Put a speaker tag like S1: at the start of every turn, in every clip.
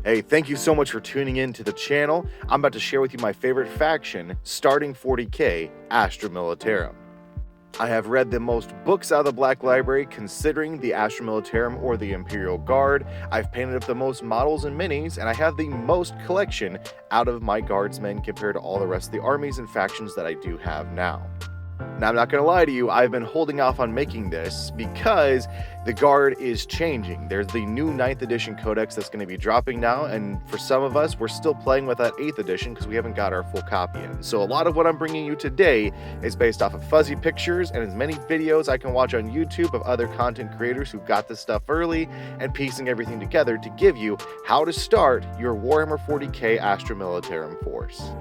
S1: Hey, thank you so much for tuning in to the channel. I'm about to share with you my favorite faction, starting 40k, Astra Militarum. I have read the most books out of the Black Library considering the Astra Militarum or the Imperial Guard. I've painted up the most models and minis, and I have the most collection out of my guardsmen compared to all the rest of the armies and factions that I do have now. Now, I'm not going to lie to you, I've been holding off on making this because the Guard is changing. There's the new 9th edition codex that's going to be dropping now, and for some of us, we're still playing with that 8th edition because we haven't got our full copy in. So a lot of what I'm bringing you today is based off of fuzzy pictures and as many videos I can watch on YouTube of other content creators who got this stuff early and piecing everything together to give you how to start your Warhammer 40k Astra Militarum force.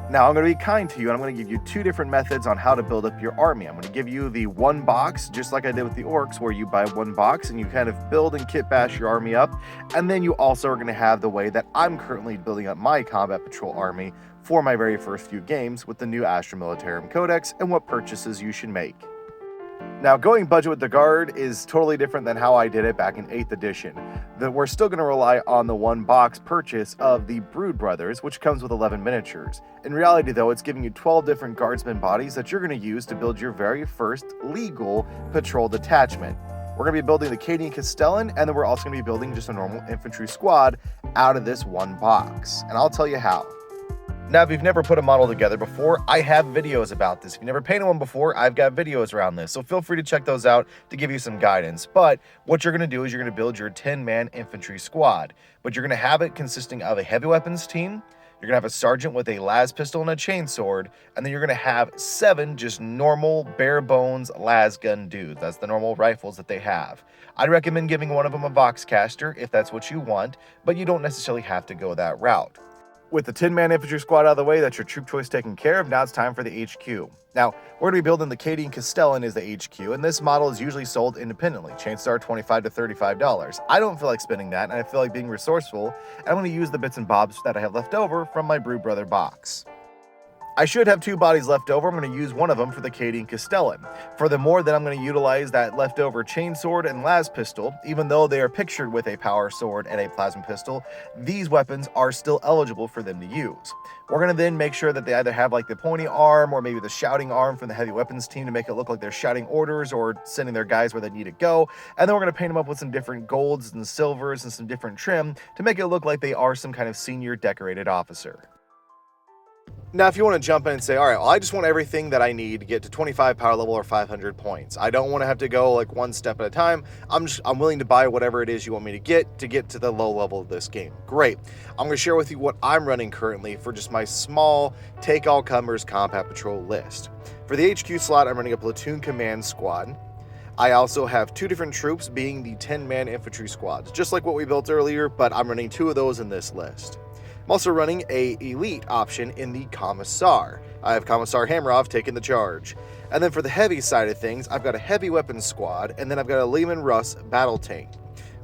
S1: Now, I'm going to be kind to you, and I'm going to give you two different methods on how to build up your army. I'm going to give you the one box, just like I did with the orcs, where you buy one box and you kind of build and kit bash your army up. And then you also are going to have the way that I'm currently building up my combat patrol army for my very first few games with the new Astra Militarum Codex and what purchases you should make. Now, going budget with the Guard is totally different than how I did it back in 8th edition. We're still going to rely on the one box purchase of the Brood Brothers, which comes with 11 miniatures. In reality, though, it's giving you 12 different guardsman bodies that you're going to use to build your very first legal patrol detachment. We're going to be building the Cadian Castellan, and then we're also going to be building just a normal infantry squad out of this one box. And I'll tell you how. Now, if you've never put a model together before, I have videos about this. If you've never painted one before, I've got videos around this, so feel free to check those out to give you some guidance. But what you're going to do is you're going to build your 10-man infantry squad, but you're going to have it consisting of a heavy weapons team, you're going to have a sergeant with a las pistol and a chainsword, and then you're going to have 7 just normal, bare-bones las gun dudes. That's the normal rifles that they have. I'd recommend giving one of them a Voxcaster if that's what you want, but you don't necessarily have to go that route. With the 10-man infantry squad out of the way, that's your troop choice taken care of, now it's time for the HQ. Now, we're going to be building the Cadian Castellan as the HQ, and this model is usually sold independently. Chances are $25 to $35. I don't feel like spending that, and I feel like being resourceful, and I'm going to use the bits and bobs that I have left over from my Brood Brother box. I should have 2 bodies left over. I'm going to use one of them for the Cadian Castellan. Furthermore, then I'm going to utilize that leftover chainsword and las pistol. Even though they are pictured with a power sword and a plasma pistol, these weapons are still eligible for them to use. We're going to then make sure that they either have like the pointy arm or maybe the shouting arm from the heavy weapons team to make it look like they're shouting orders or sending their guys where they need to go. And then we're going to paint them up with some different golds and silvers and some different trim to make it look like they are some kind of senior decorated officer. Now, if you want to jump in and say, all right, well, I just want everything that I need to get to 25 power level or 500 points. I don't want to have to go like one step at a time. I'm willing to buy whatever it is you want me to get to the low level of this game. Great. I'm going to share with you what I'm running currently for just my small take all comers combat patrol list. For the HQ slot, I'm running a platoon command squad. I also have 2 different troops being the 10-man infantry squads, just like what we built earlier, but I'm running 2 of those in this list. I'm also running a elite option in the Commissar. I have Commissar Hamarov taking the charge. And then for the heavy side of things, I've got a heavy weapons squad, and then I've got a Lehman Russ battle tank,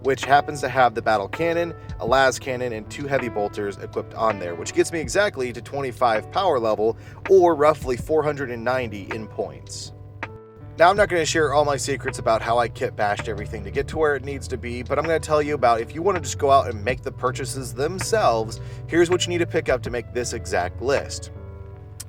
S1: which happens to have the battle cannon, a las cannon, and 2 heavy bolters equipped on there, which gets me exactly to 25 power level, or roughly 490 in points. Now, I'm not going to share all my secrets about how I kit bashed everything to get to where it needs to be, but I'm going to tell you about if you want to just go out and make the purchases themselves, here's what you need to pick up to make this exact list.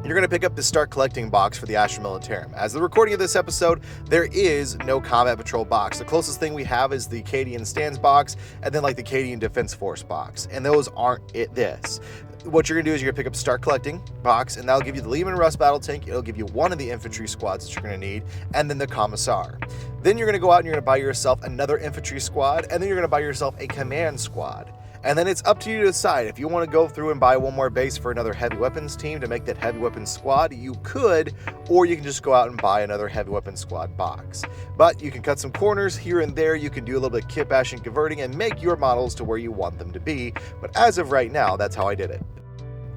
S1: You're going to pick up the Start Collecting box for the Astra Militarum. As the recording of this episode, there is no Combat Patrol box. The closest thing we have is the Cadian Stands box, and then like the Cadian Defense Force box, and those aren't this. What you're going to do is you're going to pick up Start Collecting box, and that'll give you the Lehman Russ battle tank, it'll give you one of the infantry squads that you're going to need, and then the Commissar. Then you're going to go out and you're going to buy yourself another infantry squad, and then you're going to buy yourself a command squad. And then it's up to you to decide. If you want to go through and buy one more base for another heavy weapons team to make that heavy weapons squad, you could, or you can just go out and buy another heavy weapons squad box. But you can cut some corners here and there, you can do a little bit of kit bashing, converting, and make your models to where you want them to be. But as of right now, that's how I did it.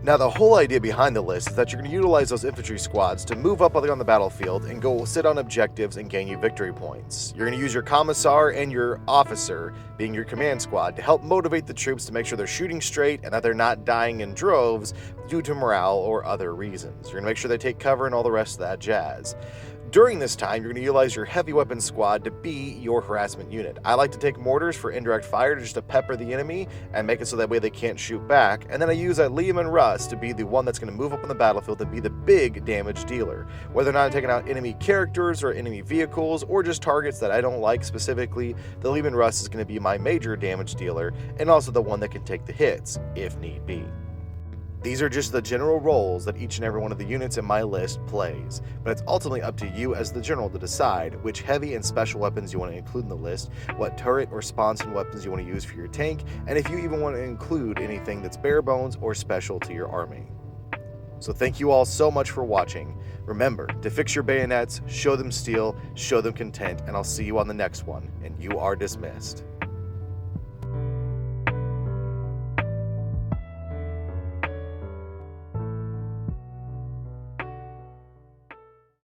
S1: Now, the whole idea behind the list is that you're going to utilize those infantry squads to move up on the battlefield and go sit on objectives and gain you victory points. You're going to use your Commissar and your Officer, being your command squad, to help motivate the troops to make sure they're shooting straight and that they're not dying in droves due to morale or other reasons. You're going to make sure they take cover and all the rest of that jazz. During this time, you're going to utilize your heavy weapons squad to be your harassment unit. I like to take mortars for indirect fire just to pepper the enemy and make it so that way they can't shoot back, and then I use Liam and Russ to be the one that's going to move up on the battlefield and be the big damage dealer. Whether or not I'm taking out enemy characters or enemy vehicles or just targets that I don't like specifically, the Liam and Russ is going to be my major damage dealer and also the one that can take the hits if need be. These are just the general roles that each and every one of the units in my list plays, but it's ultimately up to you as the general to decide which heavy and special weapons you want to include in the list, what turret or sponson weapons you want to use for your tank, and if you even want to include anything that's bare bones or special to your army. So thank you all so much for watching. Remember to fix your bayonets, show them steel, show them content, and I'll see you on the next one, and you are dismissed.